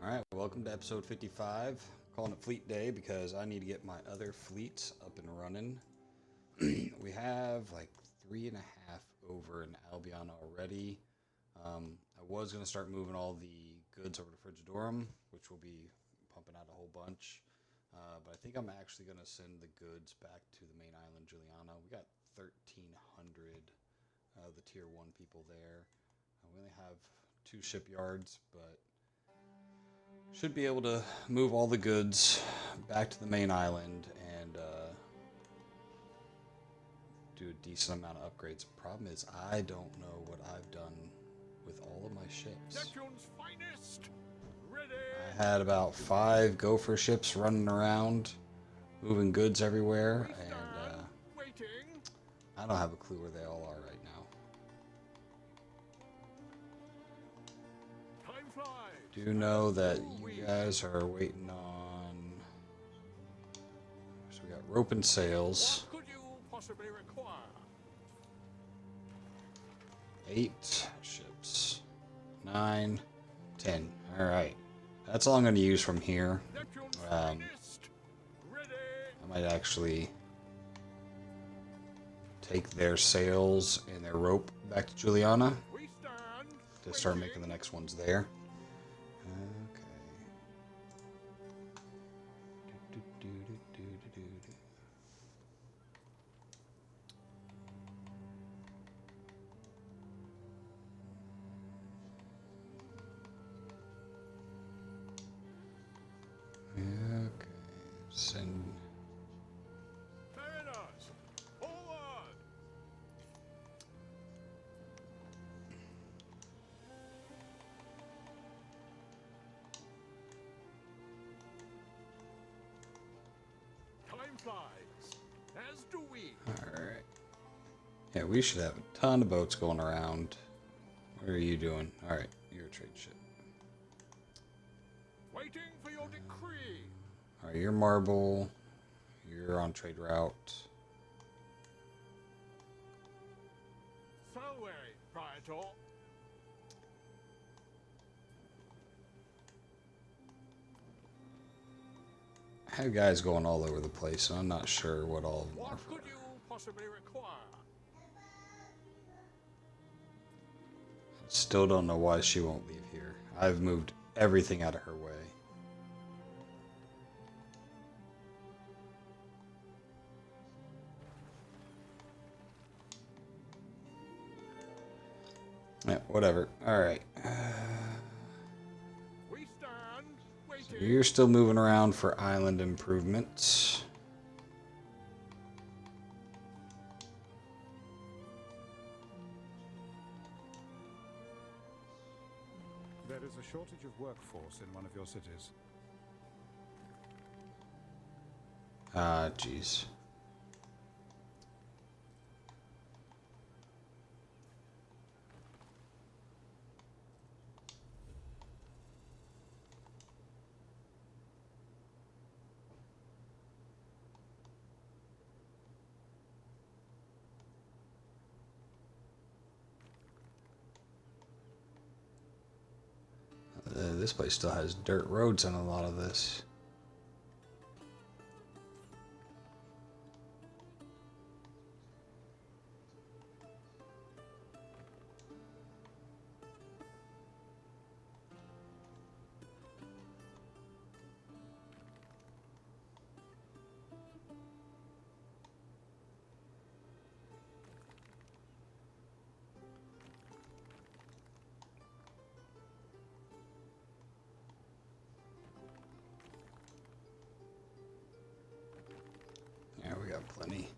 Alright, welcome to episode 55. Calling it Fleet Day because I need to get my other fleets up and running. We have like 3.5 over in Albion already. I was going to start moving all the goods over to Frigidorum, which will be pumping out a whole bunch. But I think I'm actually going to send the goods back to the main island, Juliana. We got 1,300 of the tier 1 people there. We only have 2 shipyards, but should be able to move all the goods back to the main island and do a decent amount of upgrades. Problem is, I don't know what I've done with all of my ships. Neptune's finest. Ready. I had about 5 gopher ships running around, moving goods everywhere, and Waiting. I don't have a clue where they all are right now. Time flies. Do know that you guys are waiting on. So we got rope and sails. What could you possibly require? 8 ships. 9, 10. Alright. That's all I'm going to use from here. Neptune's Um, finest. Ready. I might actually take their sails and their rope back to Juliana We stand. to start Waiting. making the next ones there. Okay. Do-do-do-do-do-do-do. Okay. Send. Mariners, forward. Time flies. As do we. Alright. Yeah, we should have a ton of boats going around. What are you doing? Alright, you're a trade ship. Waiting for your decree. Alright, you're marble. You're on trade route. Salve, Praetor. I have guys going all over the place, and I'm not sure what all of them are What for. could you possibly require? Still don't know why she won't leave here. I've moved everything out of her way. Yeah, whatever. Alright. We stand. So Waiting. you're still moving around for island improvements. There is a shortage of workforce in one of your cities. Ah, jeez. This place still has dirt roads on a lot of this. Yeah, we got plenty.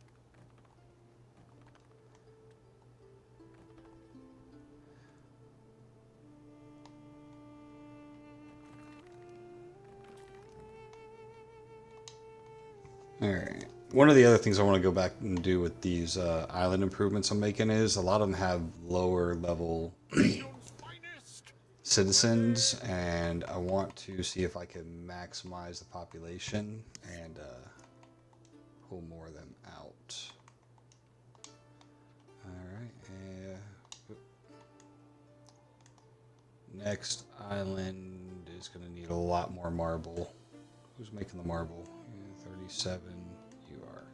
Alright. One of the other things I want to go back and do with these island improvements I'm making is a lot of them have lower level Neptune's finest. citizens, and I want to see if I can maximize the population and pull more of them out. Alright. Next island is is going to need a lot more marble. Who's making the marble? 37. You are.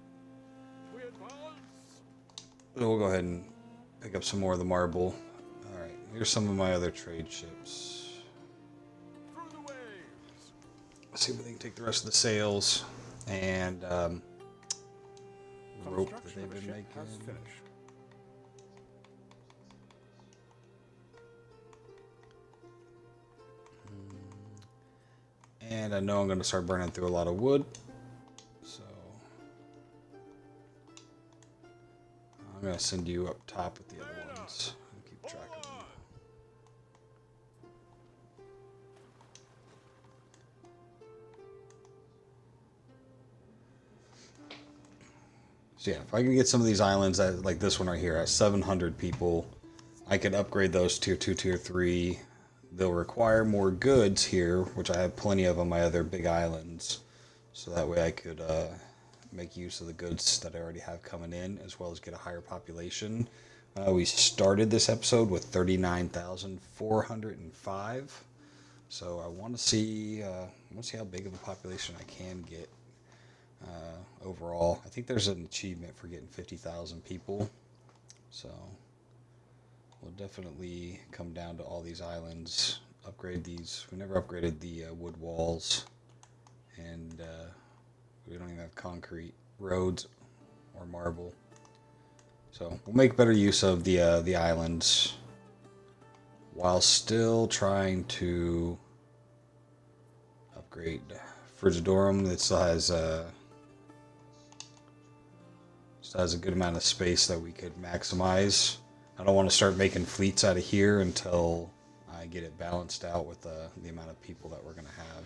We advance. So we'll go ahead and pick up some more of the marble. All right. Here's some of my other trade ships. Through the waves. Let's see if we can take the rest of the sails and rope that Construction they've of a been ship making. has finished. And I know I'm going to start burning through a lot of wood. So I'm going to send you up top with the other ones and keep track of them. So yeah, if I can get some of these islands at, like this one right here at 700 people, I could upgrade those tier 2, tier 3. They'll require more goods here, which I have plenty of on my other big islands. So that way I could make use of the goods that I already have coming in, as well as get a higher population. We started this episode with 39,405. So I want to see how big of a population I can get overall. I think there's an achievement for getting 50,000 people. So we'll definitely come down to all these islands, upgrade these. We never upgraded the wood walls, and we don't even have concrete roads or marble. So we'll make better use of the islands while still trying to upgrade Frigidorum. It still has a good amount of space that we could maximize. I don't want to start making fleets out of here until I get it balanced out with the amount of people that we're going to have.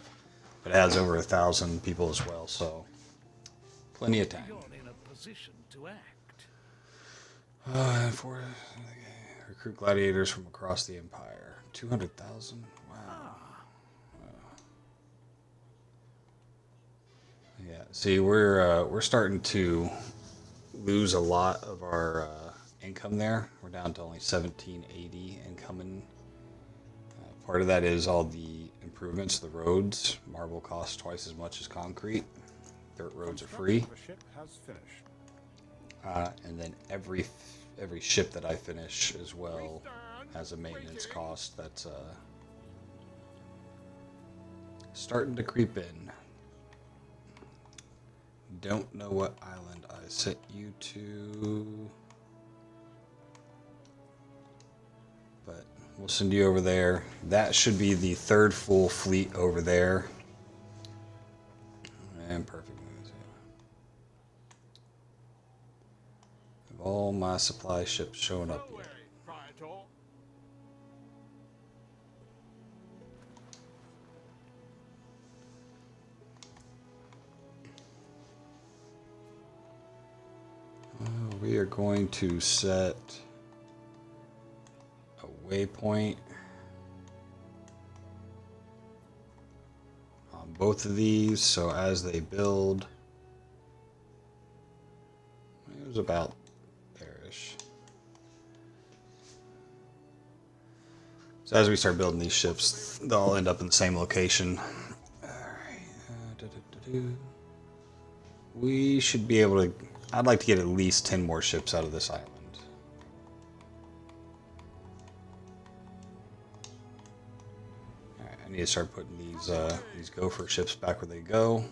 But it has over 1,000 people as well, so plenty of time. You're in a position to act. Recruit gladiators from across the empire. 200,000. Wow. Yeah. See, we're starting to lose a lot of our income there. We're down to only 1780 incoming. Part of that is all the improvements to the roads. Marble costs twice as much as concrete. Dirt roads are free. Construction of a ship has finished. And then every ship that I finish as well has a maintenance cost that's starting to creep in. Don't know what island I sent you to, but we'll send you over there. That should be the third full fleet over there. And perfect. Have all my supply ships showing up No way, yet? Praetor. We are going to set a waypoint on both of these, so as they build, it was about there-ish. So as we start building these ships, they'll all end up in the same location. Alright, we should be able to. I'd like to get at least 10 more ships out of this island. Alright, I need to start putting these gopher ships back where they go.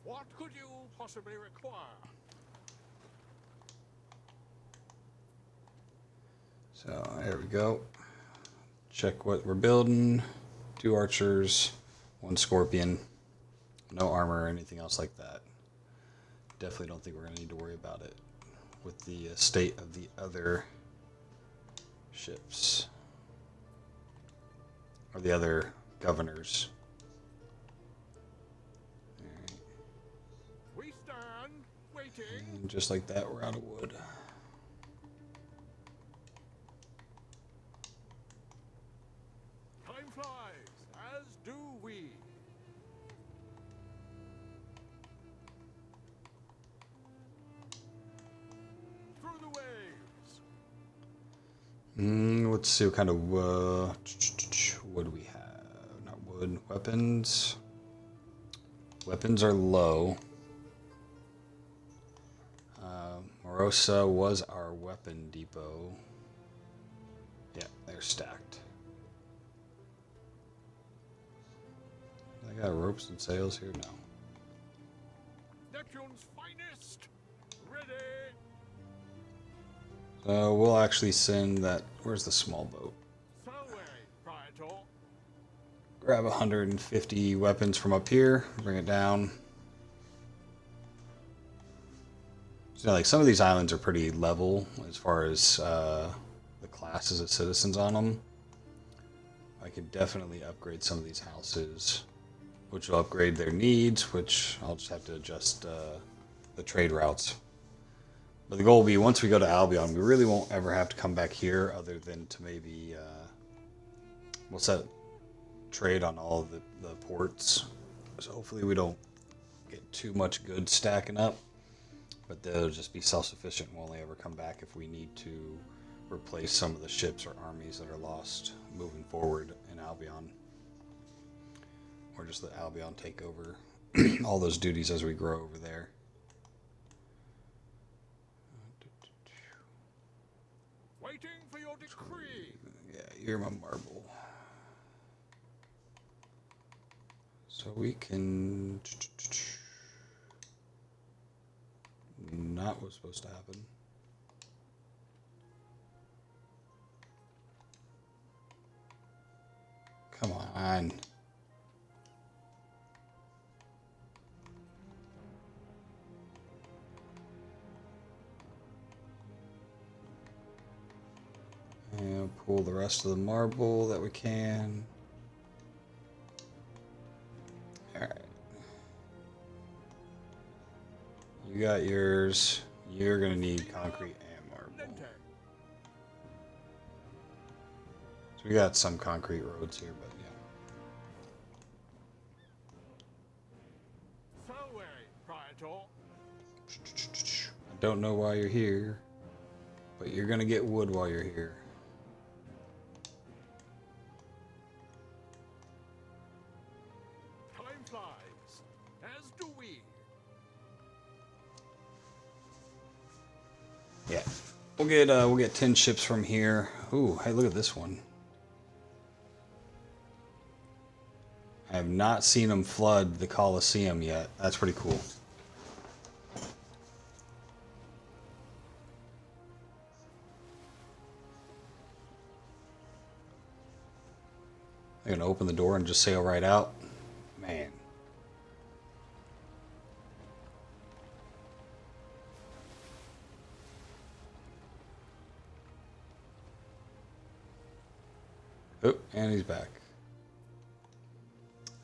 What could you possibly require? So there we go. Check what we're building. 2 archers. 1 scorpion, no armor or anything else like that. Definitely don't think we're going to need to worry about it with the state of the other ships or the other governors. We stand waiting. And just like that, we're out of wood. Time flies, as do we. Through the waves. let's see what kind of wood we have. Not wood, weapons. Weapons are low. Morosa was our weapon depot. Yeah, they're stacked. I got ropes and sails here now. Neptune's finest. Ready. So we'll actually send that. Where's the small boat? Salve, Praetor. Grab 150 weapons from up here, bring it down. So, like, some of these islands are pretty level as far as the classes of citizens on them. I could definitely upgrade some of these houses, which will upgrade their needs, which I'll just have to adjust the trade routes. But the goal will be, once we go to Albion, we really won't ever have to come back here other than to maybe, we'll set trade on all of the ports. So hopefully we don't get too much goods stacking up, but they'll just be self-sufficient and we'll only ever come back if we need to replace some of the ships or armies that are lost moving forward in Albion. Or just let Albion take over all those duties as we grow over there. Waiting for your decree. Yeah, you're my marble. So we can... Not what's supposed to happen. Come on. And pull the rest of the marble that we can. Alright. You got yours. You're gonna need concrete and marble. Lente. So we got some concrete roads here, but yeah. Salve, Praetor. I don't know why you're here, but you're gonna get wood while you're here. Time flies, as do we. Yeah, we'll get 10 ships from here. Ooh, hey, look at this one. I have not seen them flood the Colosseum yet. That's pretty cool. They're gonna open the door and just sail right out. Man. Oh, and he's back.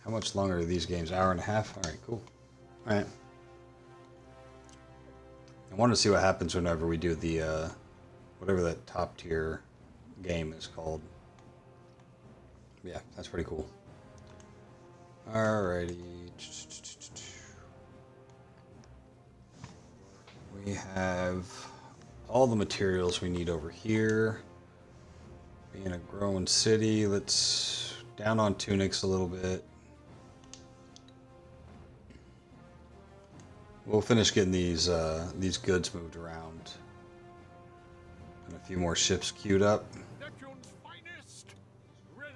How much longer are these games? Hour and a half? Alright, cool. Alright. I want to see what happens whenever we do the, whatever that top tier game is called. Yeah, that's pretty cool. Alrighty. We have all the materials we need over here. Being a growing city, let's down on tunics a little bit. We'll finish getting these goods moved around. And a few more ships queued up. Neptune's finest. Ready.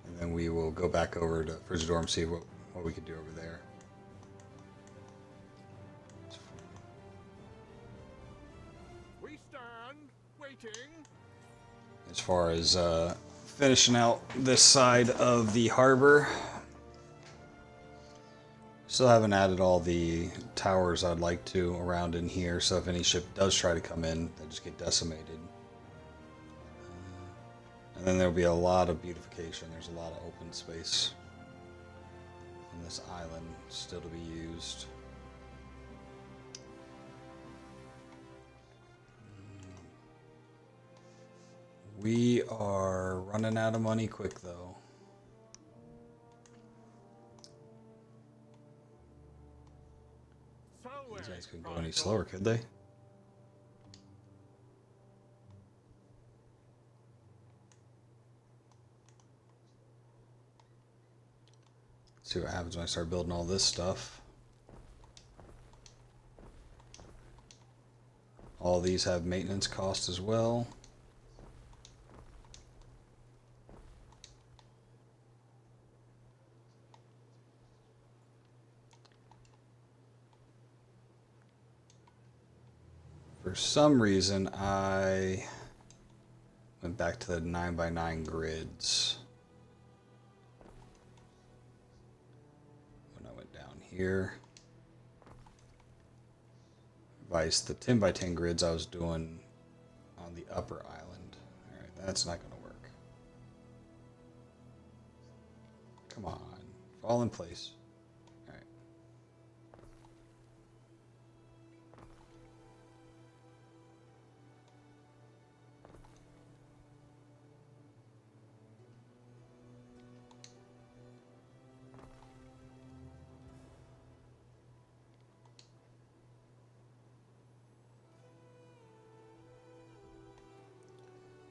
And then we will go back over to Frigidaire and see what we could do over there. We stand waiting. As far as finishing out this side of the harbor. Still haven't added all the towers I'd like to around in here, so if any ship does try to come in, they just get decimated. And then there'll be a lot of beautification. There's a lot of open space on this island still to be used. We are running out of money quick, though. Salve, These guys couldn't go any slower, could they? See what happens when I start building all this stuff. All these have maintenance costs as well. For some reason, I went back to the 9x9 grids. When I went down here. Vice, the 10x10 grids I was doing on the upper island. Alright, that's not going to work. Come on. Fall in place. Alright.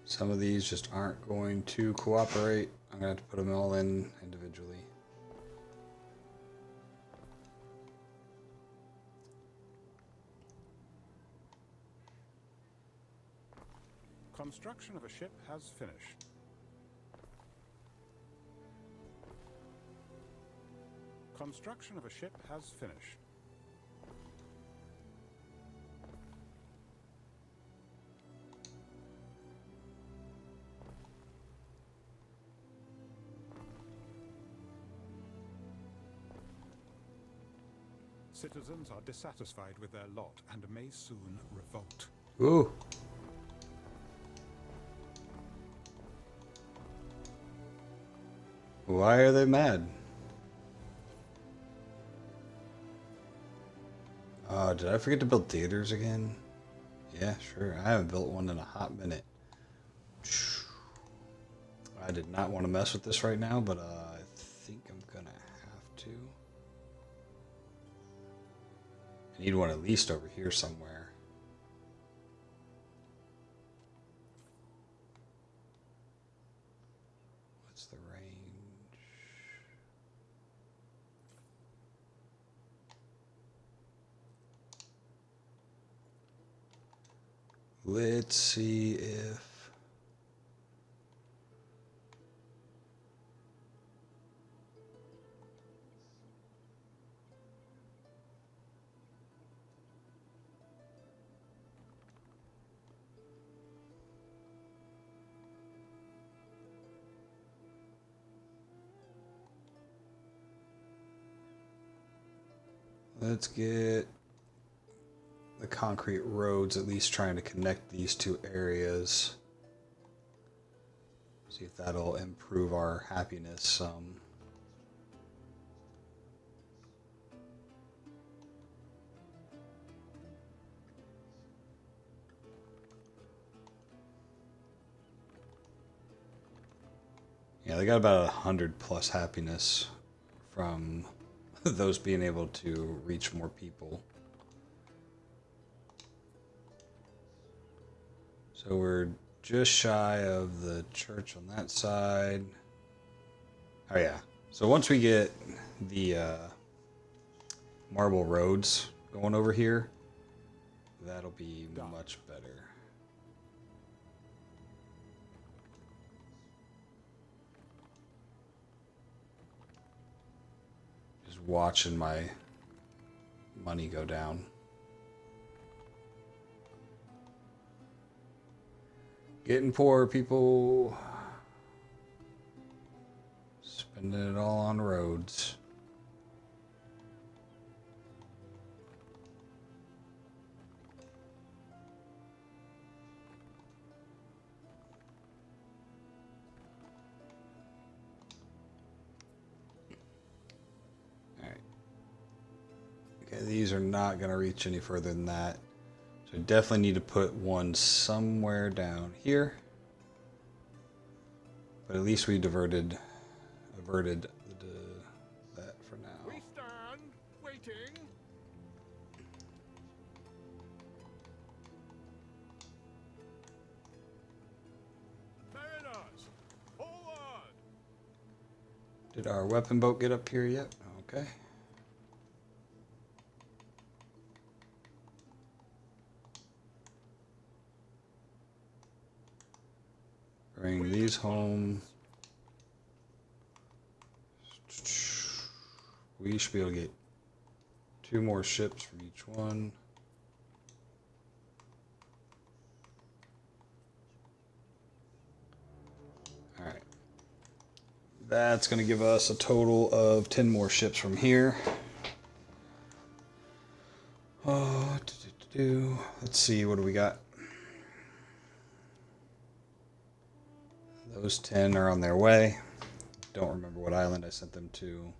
Some of these just aren't going to cooperate. I'm going to have to put them all in individually. Construction of a ship has finished. Construction of a ship has finished. Citizens are dissatisfied with their lot and may soon revolt. Ooh. Why are they mad? Did I forget to build theaters again? Yeah, sure. I haven't built one in a hot minute. I did not want to mess with this right now, but I think I'm gonna have to. I need one at least over here somewhere. What's the range? Let's see if let's get the concrete roads at least trying to connect these two areas. See if that'll improve our happiness some. Yeah, they got about 100+ happiness from those being able to reach more people. So we're just shy of the church on that side. Oh yeah. So once we get the marble roads going over here, that'll be much better. Just watching my money go down. Getting poor, people. Spending it all on roads. Alright. Okay, these are not going to reach any further than that. So I definitely need to put one somewhere down here. But at least we averted that for now. We stand waiting. Mariners, forward! Did our weapon boat get up here yet? Okay. Bring these home. We should be able to get 2 more ships from each one. Alright. That's going to give us a total of 10 more ships from here. Let's see, what do we got? Those 10 are on their way. Don't remember what island I sent them to.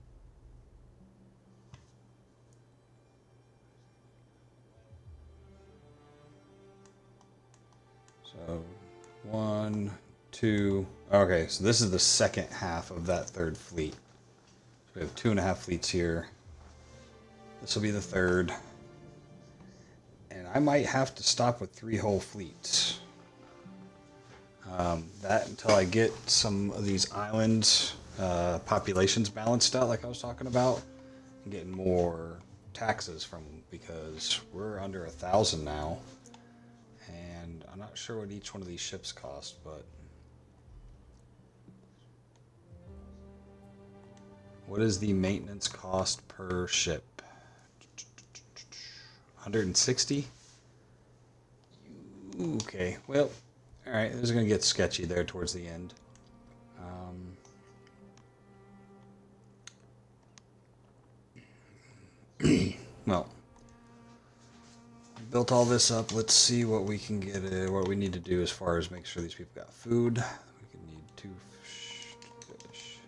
So 1, 2. Okay, so this is the second half of that third fleet. So we have 2.5 fleets here. This will be the third. And I might have to stop with 3 whole fleets. That until I get some of these islands populations balanced out like I was talking about. And getting more taxes from them because we're under 1,000 now. And I'm not sure what each one of these ships cost, but... What is the maintenance cost per ship? 160? Okay, well, alright, this is going to get sketchy there towards the end. Well, built all this up. Let's see what we can get, what we need to do as far as make sure these people got food. We could need 2 fish.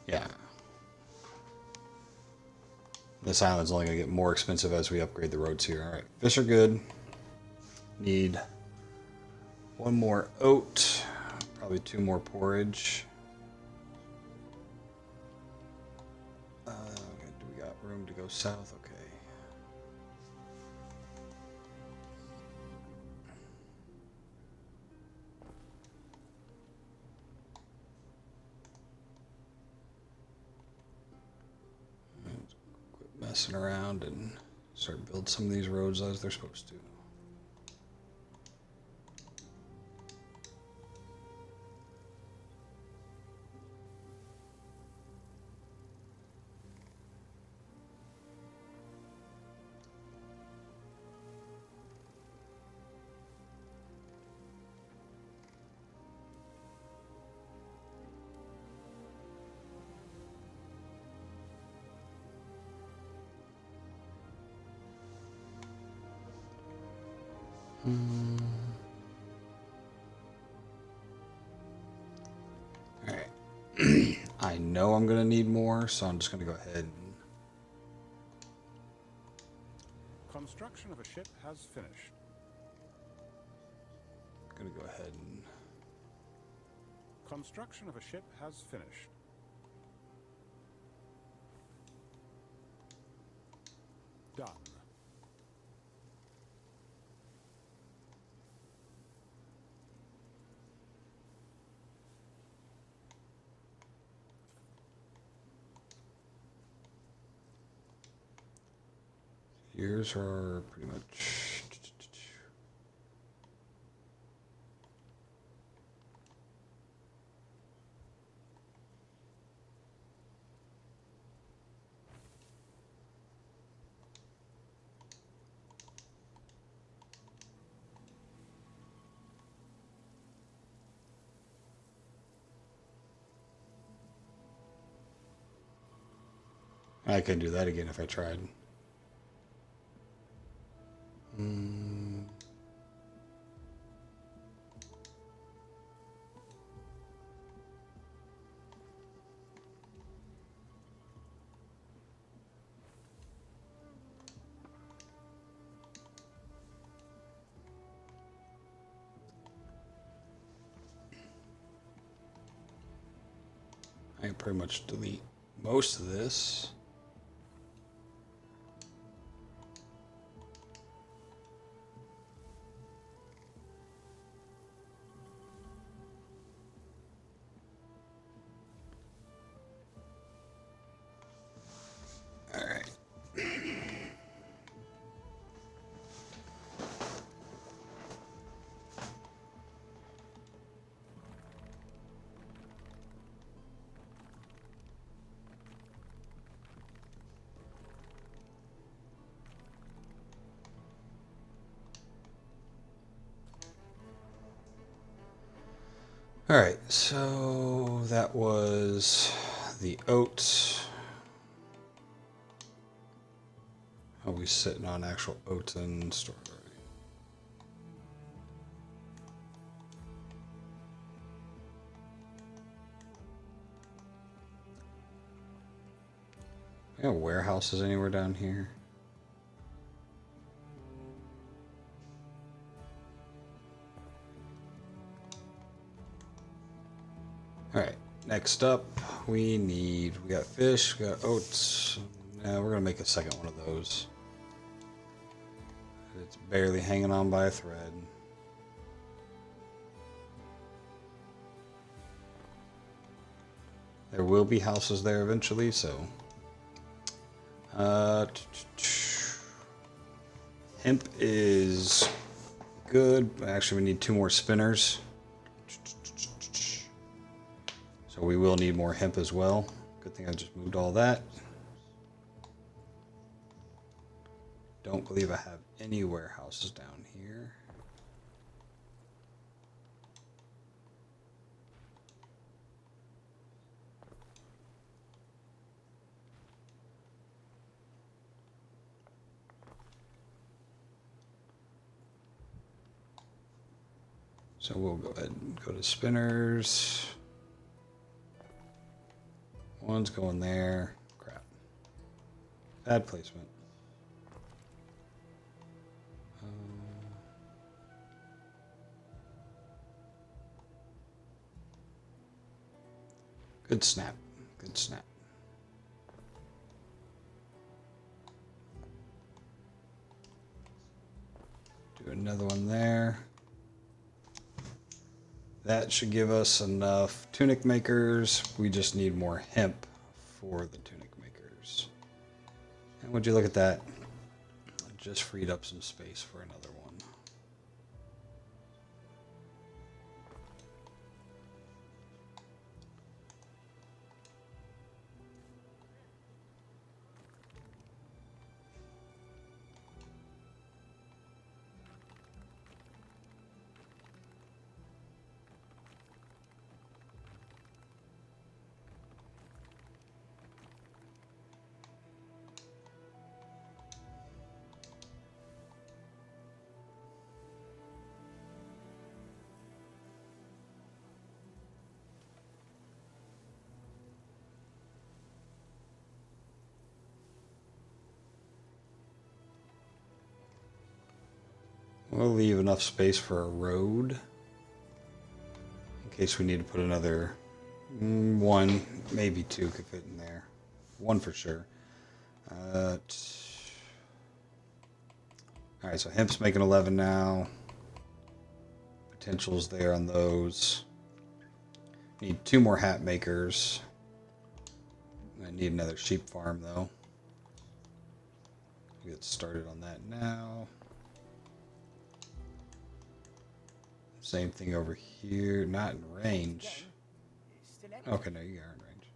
Yeah. This island's only going to get more expensive as we upgrade the roads here. Alright, fish are good. Need 1 more oat. Probably 2 more porridge. Okay, do we got room to go south? Okay. Quit messing around and start building some of these roads as they're supposed to. Alright. I know I'm going to need more, so I'm just going to go ahead and... Construction of a ship has finished. Going to go ahead and... Construction of a ship has finished. Done. Yours are pretty much... I could do that again if I tried. I can pretty much delete most of this. All right, so that was the oats. Are we sitting on actual oats in store already? We have warehouses anywhere down here? All right, next up, we got fish, we got oats. Now we're gonna make a second one of those. It's barely hanging on by a thread. There will be houses there eventually, so. Hemp is good. Actually, we need 2 more spinners. So we will need more hemp as well. Good thing I just moved all that. Don't believe I have any warehouses down here. So we'll go ahead and go to spinners. One's going there. Crap. Bad placement. Good snap. Good snap. Do another one there. That should give us enough tunic makers. We just need more hemp for the tunic makers. And would you look at that? I just freed up some space for another one. We'll leave enough space for a road in case we need to put another 1, maybe 2 could fit in there. 1 for sure. All right, so hemp's making 11 now. Potential's there on those. Need 2 more hat makers. I need another sheep farm though. Get started on that now. Same thing over here, not in range. Okay, no, you are in range.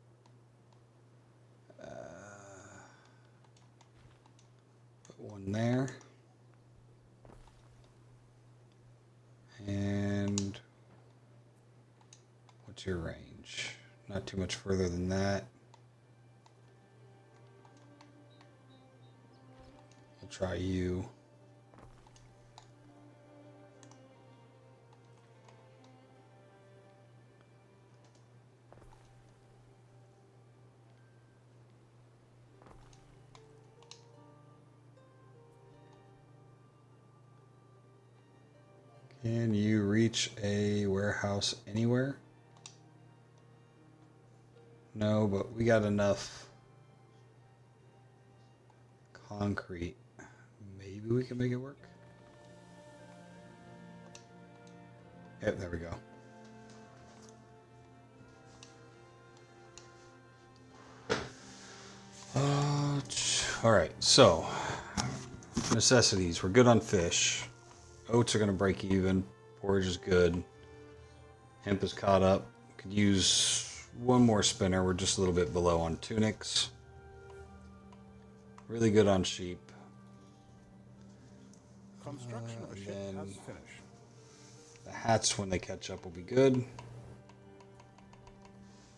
Put 1 there. And what's your range? Not too much further than that. We'll try you. Can you reach a warehouse anywhere? No, but we got enough concrete. Maybe we can make it work. Yep, there we go. All right, so necessities. We're good on fish. Oats are going to break even. Porridge is good. Hemp is caught up. Could use 1 more spinner. We're just a little bit below on tunics. Really good on sheep. Construction of a ship has finished. The hats, when they catch up, will be good.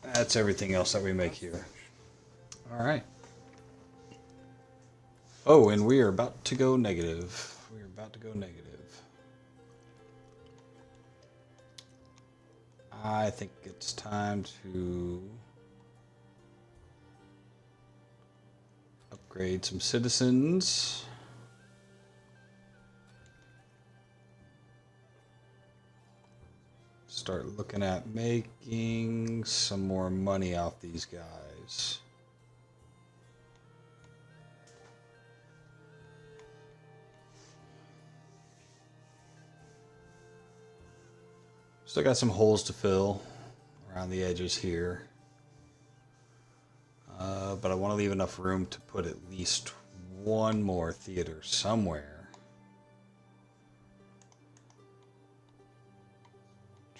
That's everything else that we make here. All right. Oh, and we are about to go negative. We are about to go negative. I think it's time to upgrade some citizens. Start looking at making some more money off these guys. Still got some holes to fill around the edges here. But I want to leave enough room to put at least one more theater somewhere.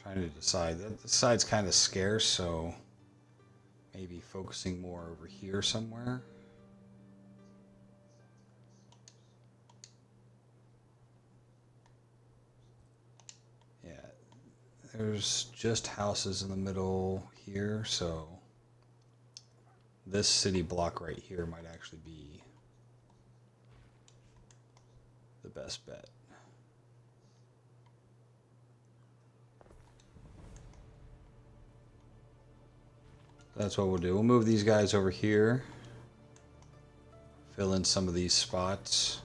Trying to decide. This side's kind of scarce, so maybe focusing more over here somewhere. Yeah, there's just houses in the middle here, so this city block right here might actually be the best bet. That's what we'll do. We'll move these guys over here. Fill in some of these spots.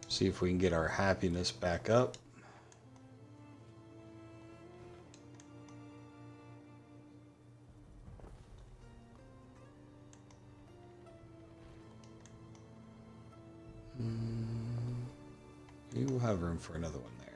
See if we can get our happiness back up. We will have room for another one there.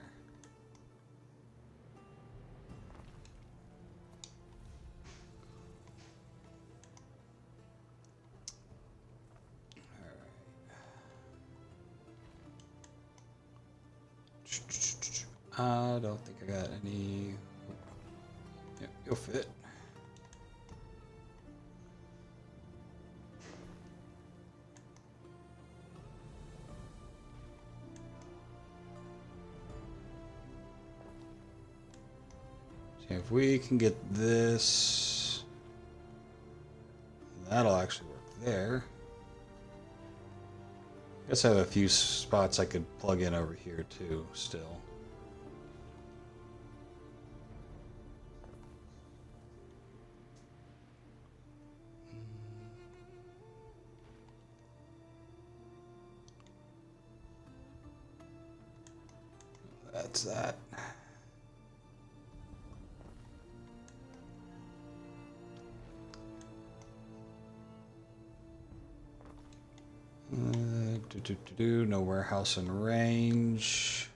I don't think I got any. Yep, you'll fit. See if we can get this. That'll actually work there. I guess I have a few spots I could plug in over here too, still. That's that. No warehouse in range.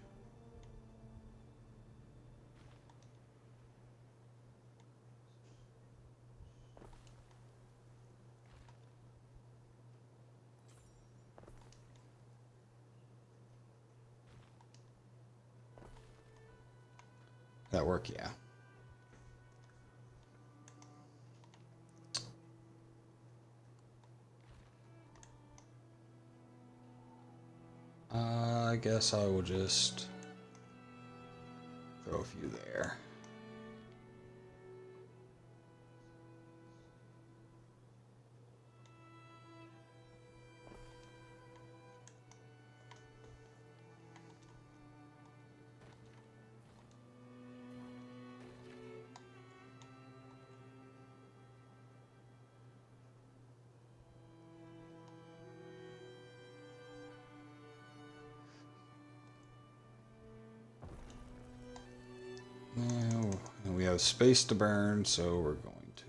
That work, yeah. I guess I will just throw a few there. Now, and we have space to burn, so we're going to.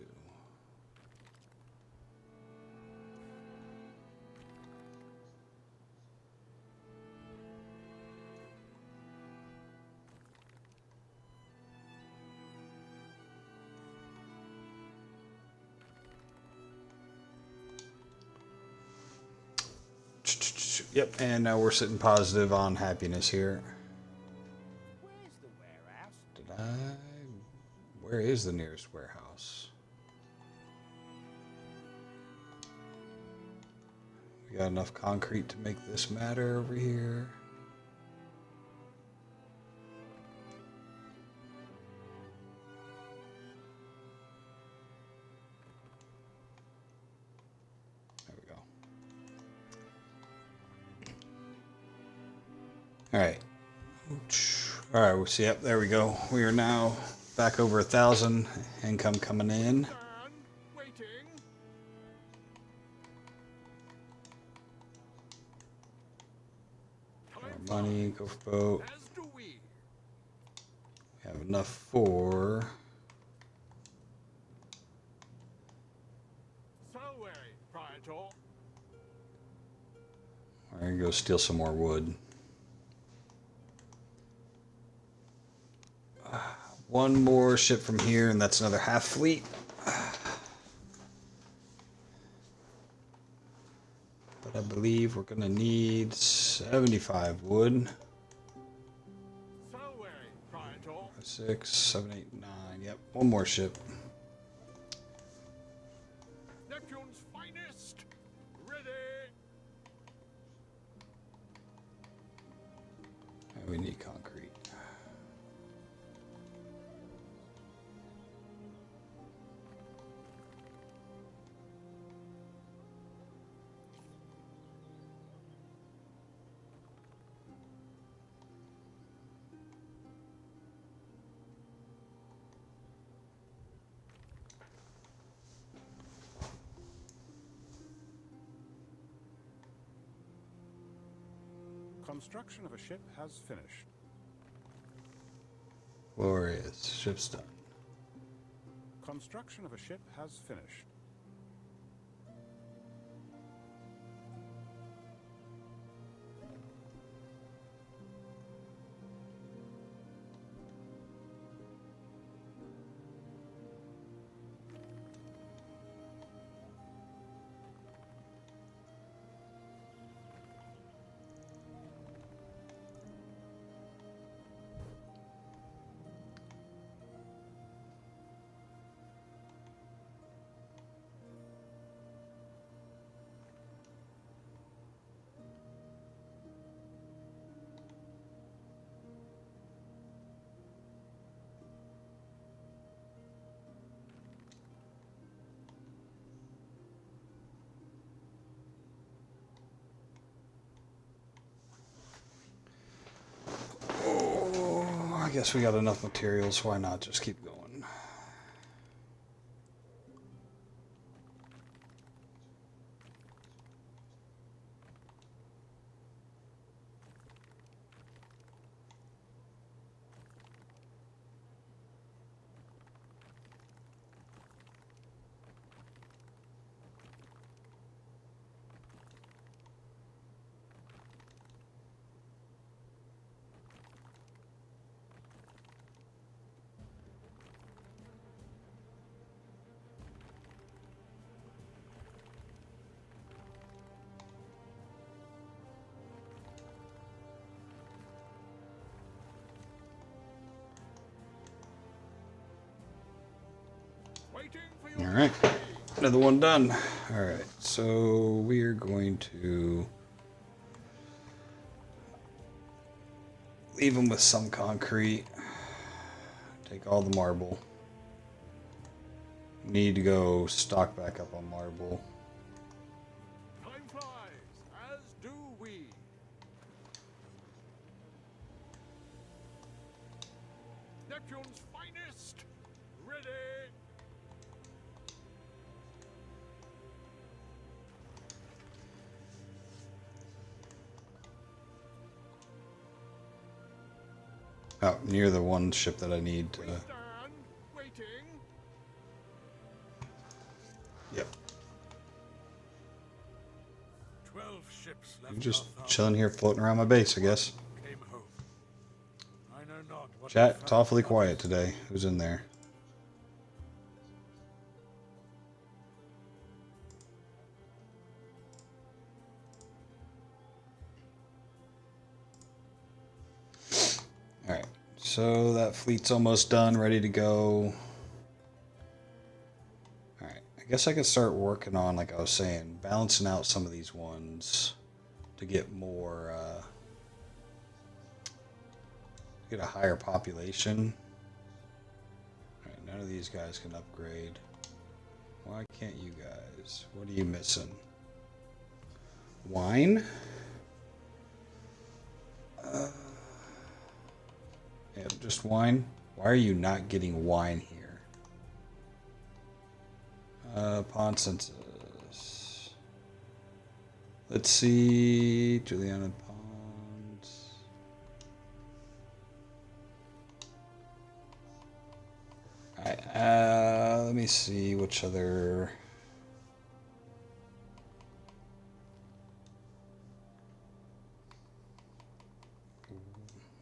Yep, and now we're sitting positive on happiness here. Where's the warehouse? Did I? Where is the nearest warehouse? We got enough concrete to make this matter over here. There we go. All right. All right, we'll see. Yep, there we go. We are now back over 1,000 income coming in. And waiting. More money, go for boat. As do we. We have enough for. Salway, Praetor. We're gonna go steal some more wood. One more ship from here, and that's another half fleet. But I believe we're gonna need 75 wood. Salway, Praetor. 6, 7, 8, 9. Yep, one more ship. Neptune's finest. Ready. And we need concrete. Construction of a ship has finished. Glorious. Ship's done. Construction of a ship has finished. Oh, I guess we got enough materials. Why not just keep going? Waiting for you. All right, another one done. All right, so we're going to leave them with some concrete. Take all the marble. Need to go stock back up on marble. Time flies, as do we. Neptune's finest. Ready. Out near the one ship that I need to. We stand. Waiting. Yep. 12 ships left. I'm just our chilling here, floating around my base, I guess. came home. I know not what Chat, we it's found awfully others. quiet today. Who's in there? Alright, so that fleet's almost done, ready to go. guess I could start working on, like I was saying, balancing out some of these ones to get more, get a higher population. All right, none of these guys can upgrade. Why can't you guys? What are you missing? Wine? Yeah, just wine. Why are you not getting wine here? Pawn census. Let's see. Juliana Pawns. Alright, let me see which other.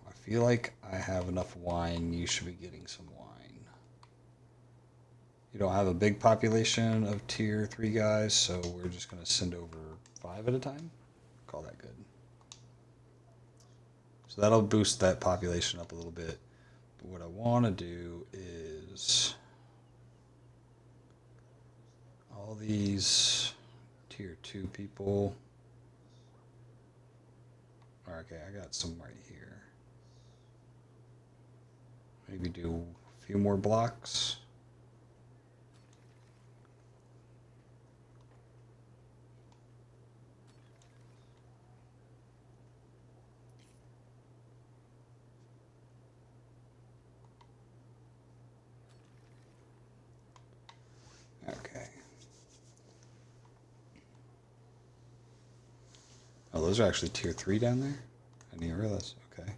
I feel like I have enough wine. You should be getting some wine. You don't have a big population of tier 3 guys, so we're just going to send over 5 at a time. Call that good. So that'll boost that population up a little bit. But what I want to do is all these tier 2 people. Okay, I got some right here. Maybe do a few more blocks. Okay. Oh, those are actually tier 3 down there? I didn't realize. Okay.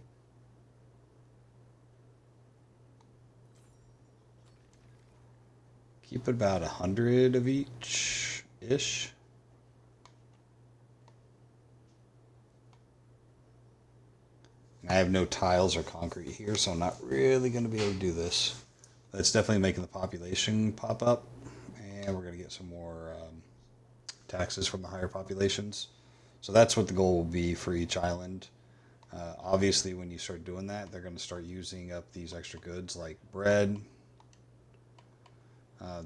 Keep it about 100 of each-ish. I have no tiles or concrete here, so I'm not really going to be able to do this. That's definitely making the population pop up, and we're going to get some more taxes from the higher populations. So that's what the goal will be for each island. Obviously, when you start doing that, they're going to start using up these extra goods like bread.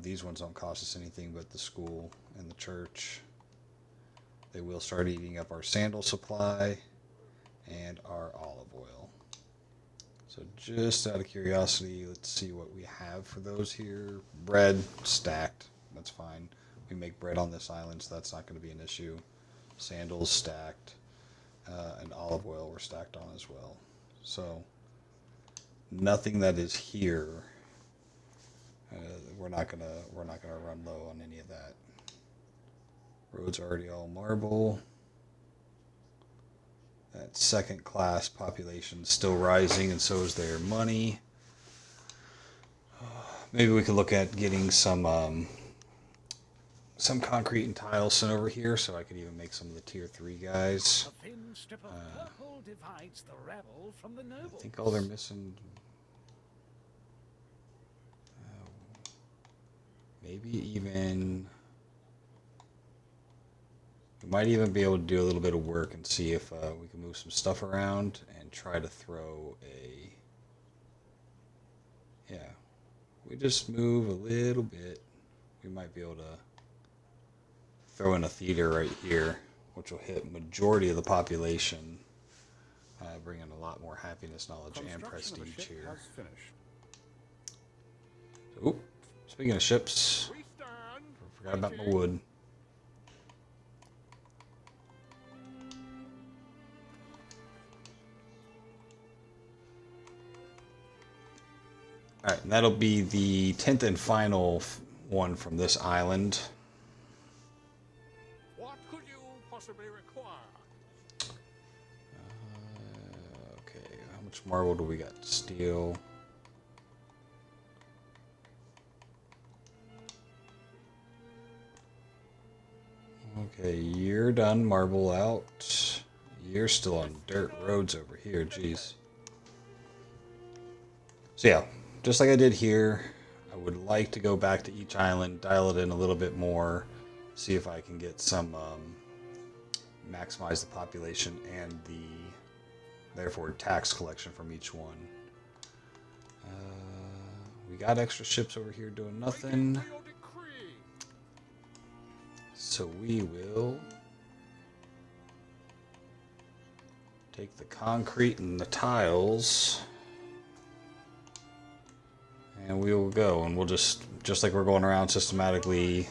These ones don't cost us anything but the school and the church. They will start eating up our sandal supply and our olive oil. So just out of curiosity, let's see what we have for those here. Bread, stacked. That's fine. We make bread on this island, so that's not going to be an issue. Sandals, stacked. And olive oil we're stacked on as well. So nothing that is here. We're not gonna run low on any of that. Roads are already all marble. That second class population is still rising, and so is their money. Maybe we could look at getting some concrete and tiles sent over here, so I could even make some of the tier 3 guys. A thin strip of purple divides the rebel from the noble. I think all they're missing. Maybe even. We might even be able to do a little bit of work and see if we can move some stuff around and try to throw a. Yeah. We just move a little bit. We might be able to throw in a theater right here, which will hit majority of the population, bringing a lot more happiness, knowledge, and prestige here. So, oop, speaking of ships, We stand. forgot about my waiting. wood. Alright, and that'll be the 10th and final one from this island. What could you possibly require? Okay, how much marble do we got? Steel. Okay, you're done. Marble out. You're still on dirt roads over here. Jeez. So yeah, just like I did here, I would like to go back to each island, dial it in a little bit more, see if I can get some, maximize the population and the, therefore, tax collection from each one. We got extra ships over here doing nothing. Waiting for your decree. So we will take the concrete and the tiles, and we will go, and we'll just like we're going around systematically As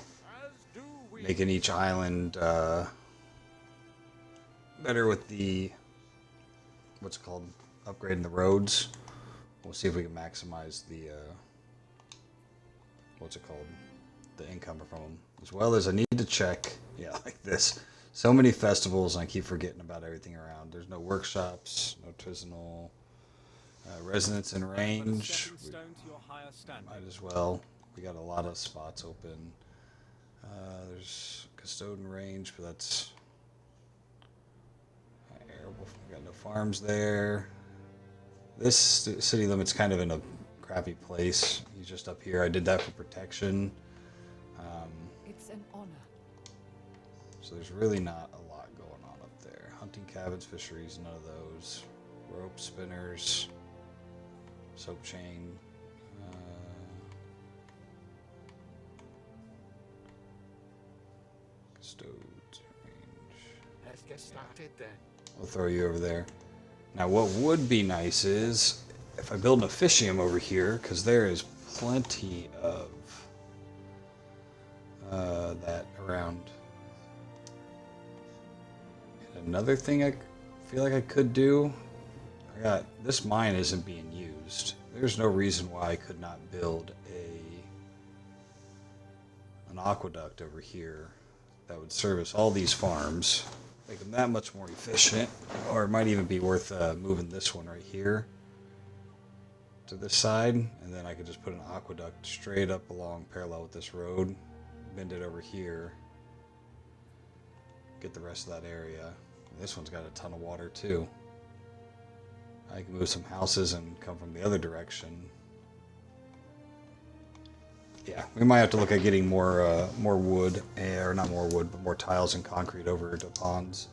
do we. making each island better with the, what's it called, upgrading the roads. We'll see if we can maximize the what's it called, the income from them, as well as I need to check, yeah, like this, so many festivals and I keep forgetting about everything around. There's no workshops, no artisanal residents in range. Might as well. We got a lot of spots open. There's custodian range, but that's arable. We got no farms there. This city limit's kind of in a crappy place. He's just up here. I did that for protection. It's an honor. So there's really not a lot going on up there. Hunting cabins, fisheries, none of those. Rope spinners, soap chain. Custodes range. Let's get started then. I'll throw you over there. Now what would be nice is if I build an officium over here, because there is plenty of that around. And another thing I feel like I could do, this mine isn't being used. There's no reason why I could not build an aqueduct over here that would service all these farms, make them that much more efficient. Or it might even be worth moving this one right here to this side, and then I could just put an aqueduct straight up along parallel with this road, bend it over here, get the rest of that area. This one's got a ton of water too. I can move some houses and come from the other direction. Yeah, we might have to look at getting more wood, or not more wood, but more tiles and concrete over to ponds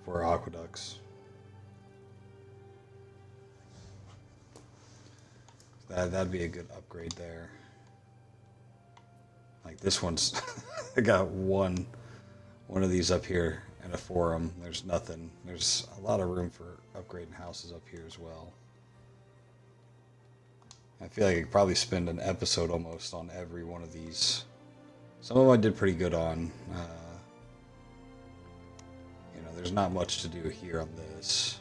for our aqueducts. That'd be a good upgrade there. Like this one's, I got one of these up here and a forum. There's nothing. There's a lot of room for upgrading houses up here as well. I feel like I could probably spend an episode almost on every one of these. Some of them I did pretty good on. There's not much to do here on this.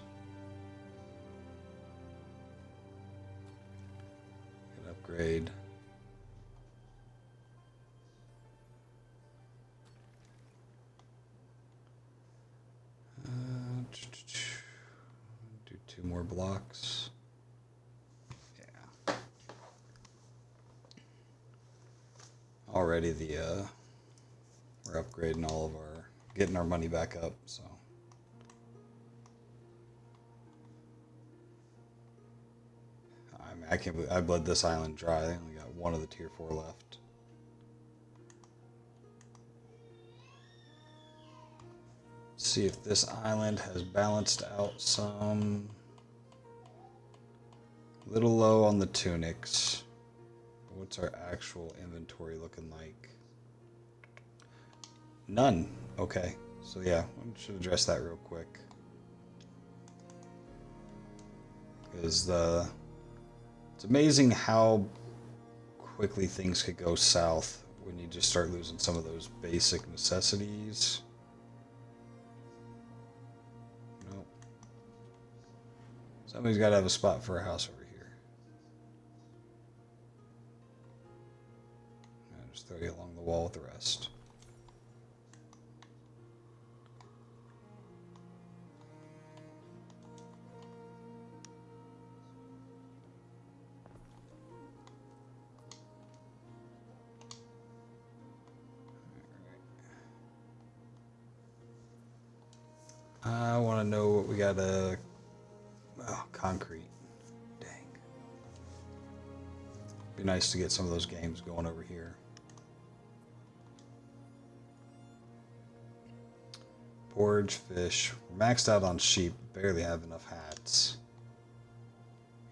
Good upgrade. Do 2 more blocks. Yeah. Already we're upgrading all of getting our money back up, so. I can't believe I bled this island dry. I only got one of the tier 4 left. See if this island has balanced out some. Little low on the tunics. What's our actual inventory looking like? None. Okay. So yeah, we should address that real quick. Because it's amazing how quickly things could go south when you just start losing some of those basic necessities. Nope. Somebody's got to have a spot for a house over here. I'll just throw you along the wall with the rest. I want to know what we got. Concrete. Dang. Be nice to get some of those games going over here. Forage, fish. We're maxed out on sheep. Barely have enough hats.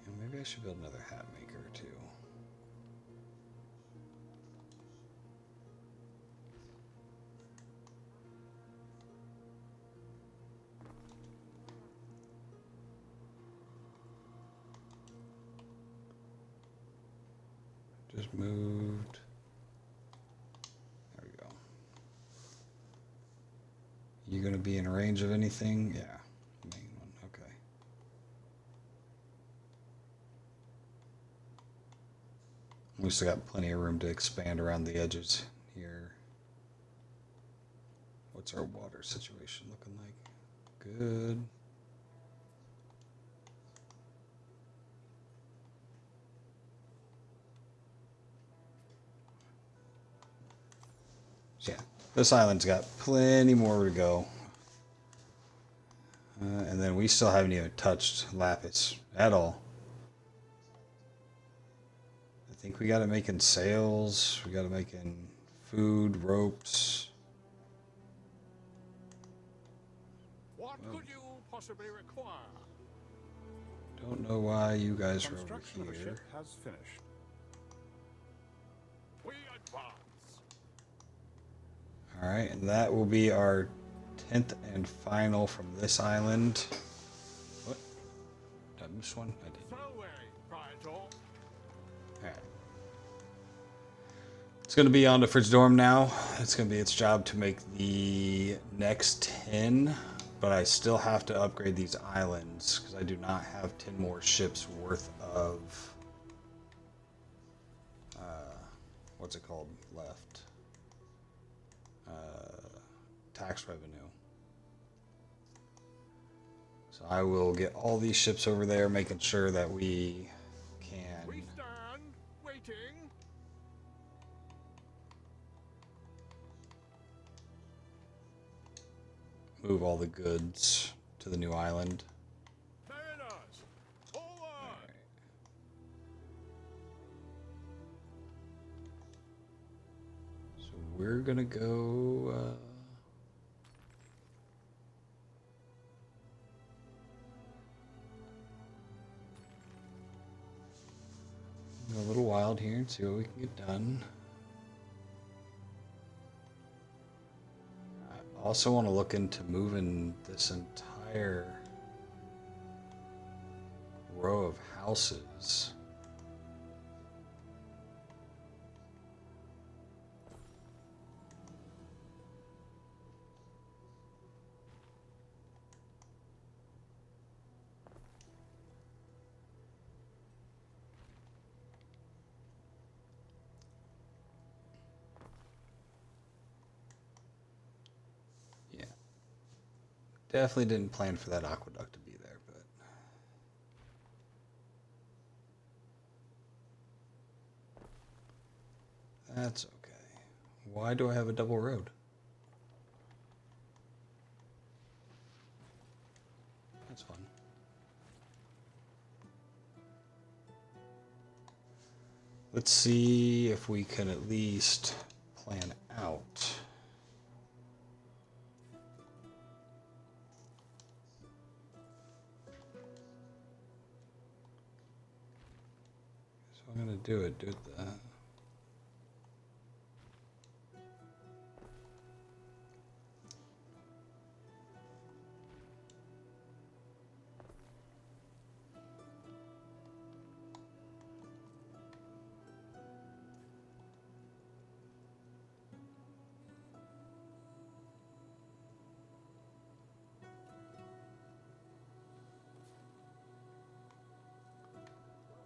And maybe I should build another hat maker too. just moved. There we go. You gonna be in range of anything? Yeah, main one. Okay. We still got plenty of room to expand around the edges here. What's our water situation looking like? Good. So yeah, this island's got plenty more to go. And then we still haven't even touched Lapis at all. I think we got to make in sails. We got to make in food, ropes. What could you possibly require? Don't know why you guys are over Construction of a here. ship has finished. We advance. All right, and that will be our 10th and final from this island. What? Did I miss one? I did. So Praetor. All right. It's going to be on to Fridge Dorm now. It's going to be its job to make the next 10, but I still have to upgrade these islands because I do not have 10 more ships worth of what's it called left? Tax revenue. So I will get all these ships over there, making sure that we can We stand waiting. move all the goods to the new island. Mariners, forward. So we're gonna go. Go a little wild here and see what we can get done. I also want to look into moving this entire row of houses. Yeah. Definitely didn't plan for that aqueduct to be there, but that's okay. Why do I have a double road? That's fun. Let's see if we can at least plan out. So I'm gonna do it that.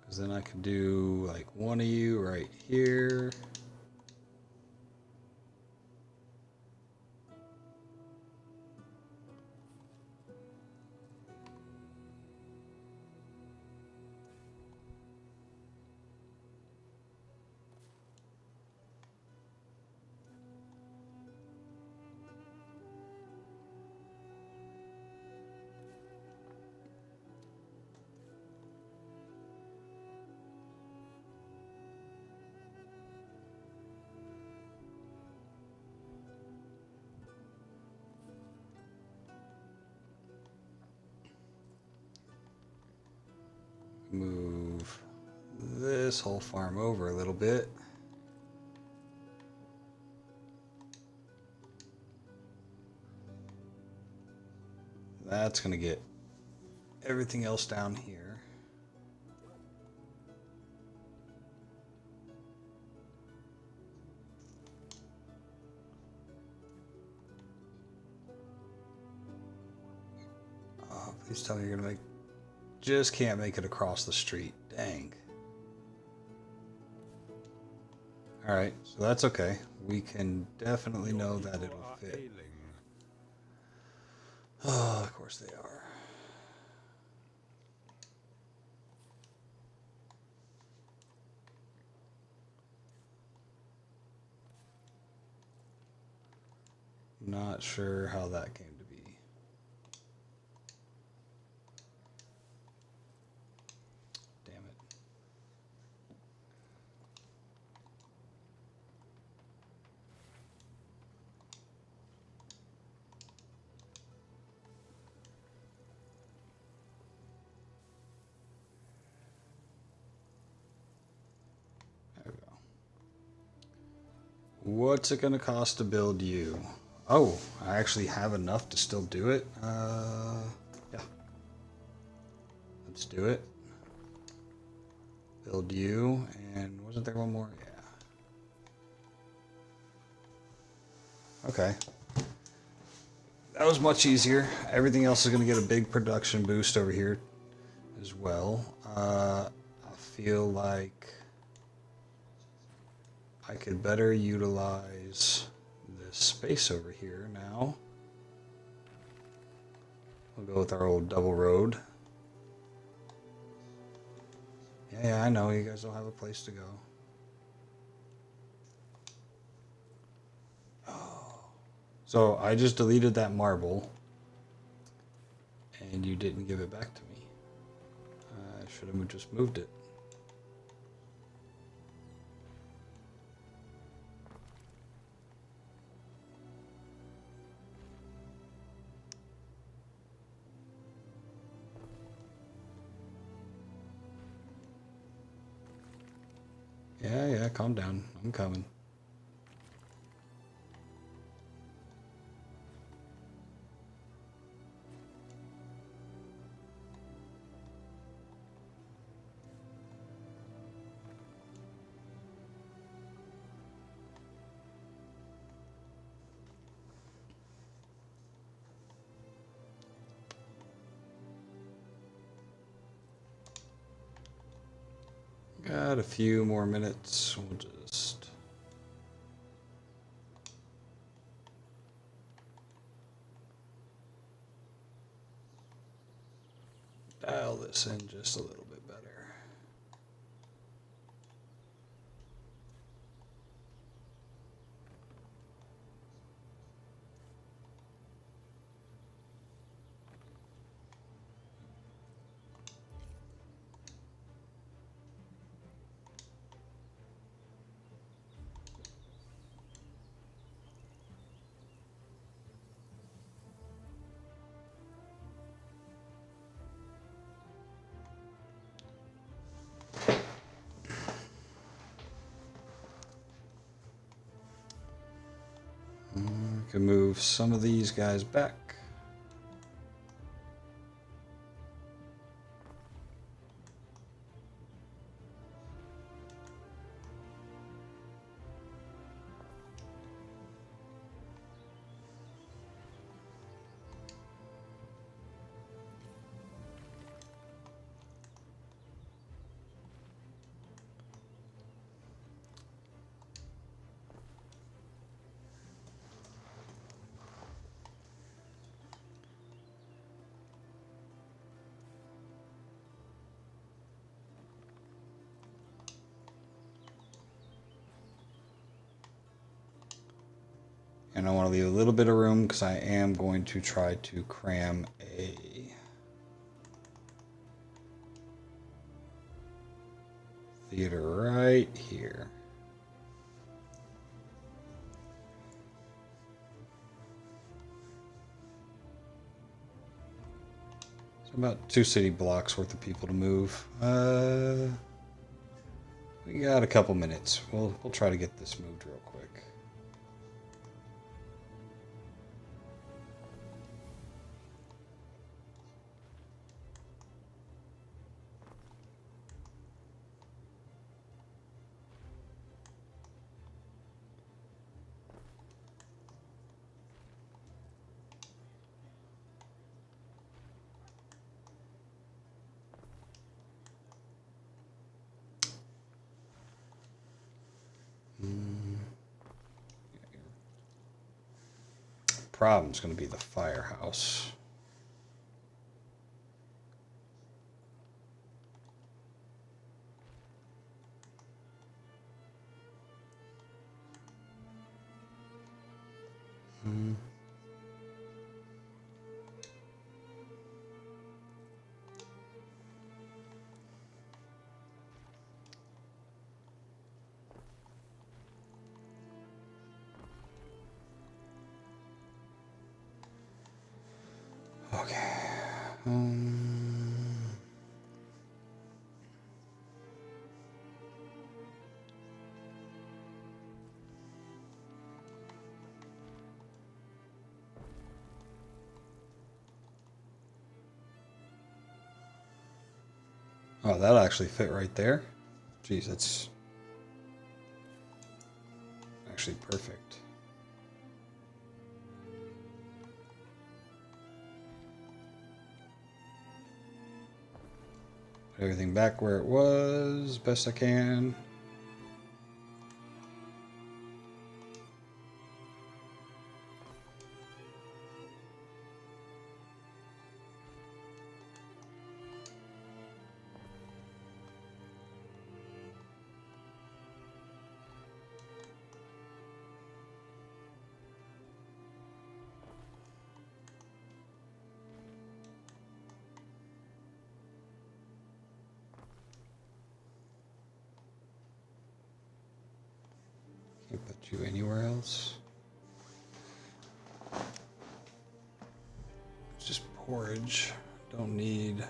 Because then I could do like one of you right here. Move this whole farm over a little bit. That's going to get everything else down here. Please tell me you're gonna make. Just can't make it across the street. Dang. Alright, so that's okay. We can definitely know that it'll fit. Oh, of course they are. Not sure how that came to be. Damn it. There we go. What's it going to cost to build you? Oh, I actually have enough to still do it. Yeah. Let's do it. Build you, and wasn't there one more? Yeah. Okay. That was much easier. Everything else is going to get a big production boost over here as well. I feel like I could better utilize this space over here now. We'll go with our old double road. Yeah, I know you guys don't have a place to go. Oh. So I just deleted that marble and you didn't give it back to me. I should have just moved it. Yeah, calm down. I'm coming. Got a few more minutes. We'll just dial this in just a little bit better. Can move some of these guys back. And I want to leave a little bit of room because I am going to try to cram a theater right here. So about 2 city blocks worth of people to move. We got a couple minutes. We'll try to get this moved real quick. problem is going to be the firehouse. Hmm. Okay. Oh, that'll actually fit right there. Jeez, that's actually perfect. Put everything back where it was, best I can. Can't put you anywhere else. It's just porridge. Don't need.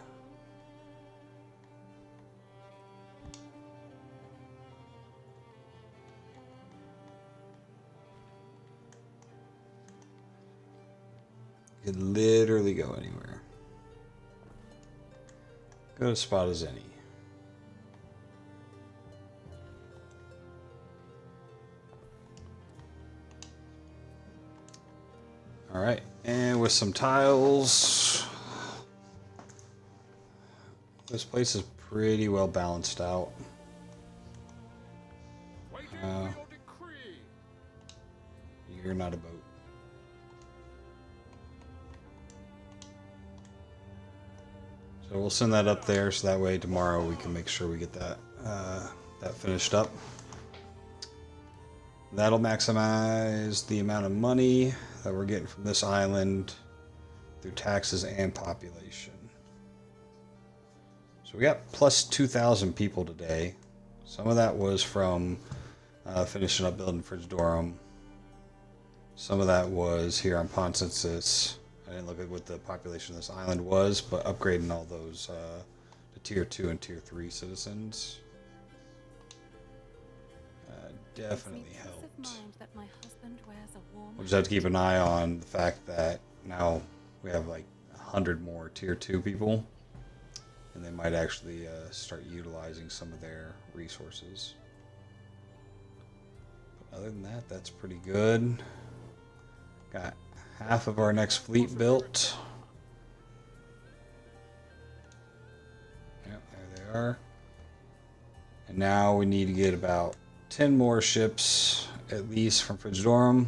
You could literally go anywhere. Go to spot as any. All right, and with some tiles, this place is pretty well balanced out. Waiting for your decree. You're not a boat. So we'll send that up there, so that way tomorrow we can make sure we get that that finished up. That'll maximize the amount of money that we're getting from this island through taxes and population. So we got plus 2,000 people today. Some of that was from finishing up building Frigidorum. Some of that was here on Poncensis. I didn't look at what the population of this island was, but upgrading all those to tier 2 and tier 3 citizens definitely helped. We'll just have to keep an eye on the fact that now we have like 100 more tier 2 people, and they might actually start utilizing some of their resources. But other than that, that's pretty good. Got half of our next fleet built. Yep, there they are. And now we need to get about 10 more ships at least from Frigidorum.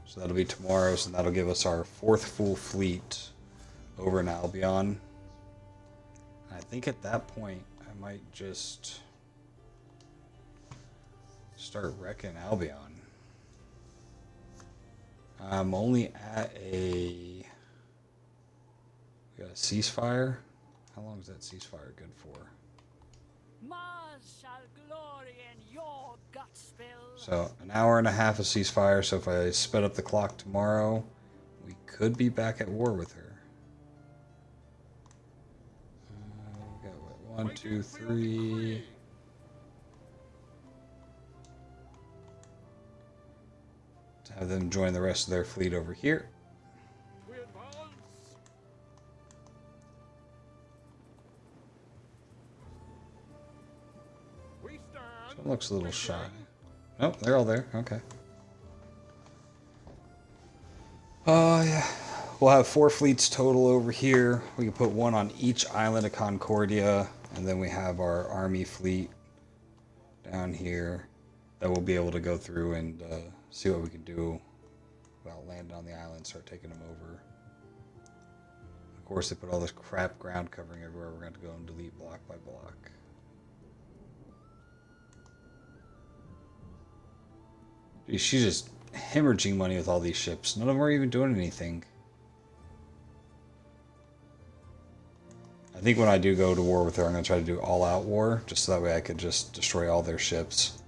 So that'll be tomorrow, so that'll give us our 4th full fleet over in Albion. I think at that point I might just start wrecking Albion. I'm only at we got a ceasefire. How long is that ceasefire good for? Mars shall glory in your gut spill. So an hour and a half of ceasefire. So if I sped up the clock tomorrow, we could be back at war with her. We got what, 1, 2, 3. To have them join the rest of their fleet over here. We advance. We stand. So it looks a little shy. Nope, they're all there. Okay. Oh, yeah. We'll have 4 fleets total over here. We can put 1 on each island of Concordia. And then we have our army fleet down here that we'll be able to go through and see what we can do without landing on the island and start taking them over. Of course, they put all this crap ground covering everywhere. We're going to go and delete block by block. Dude, she's just hemorrhaging money with all these ships. None of them are even doing anything. I think when I do go to war with her, I'm going to try to do all-out war, just so that way I could just destroy all their ships.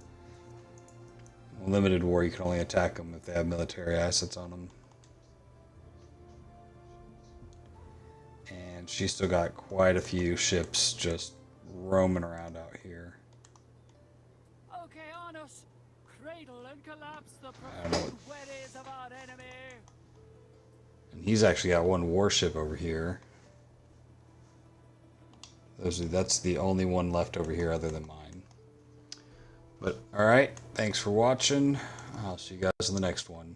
Limited war, you can only attack them if they have military assets on them. And she's still got quite a few ships just roaming around out here. Okay, Annos, cradle and collapse the I don't know what- weddies of our enemy. And he's actually got one warship over here. That's the only one left over here other than mine. But, alright, thanks for watching. I'll see you guys in the next one.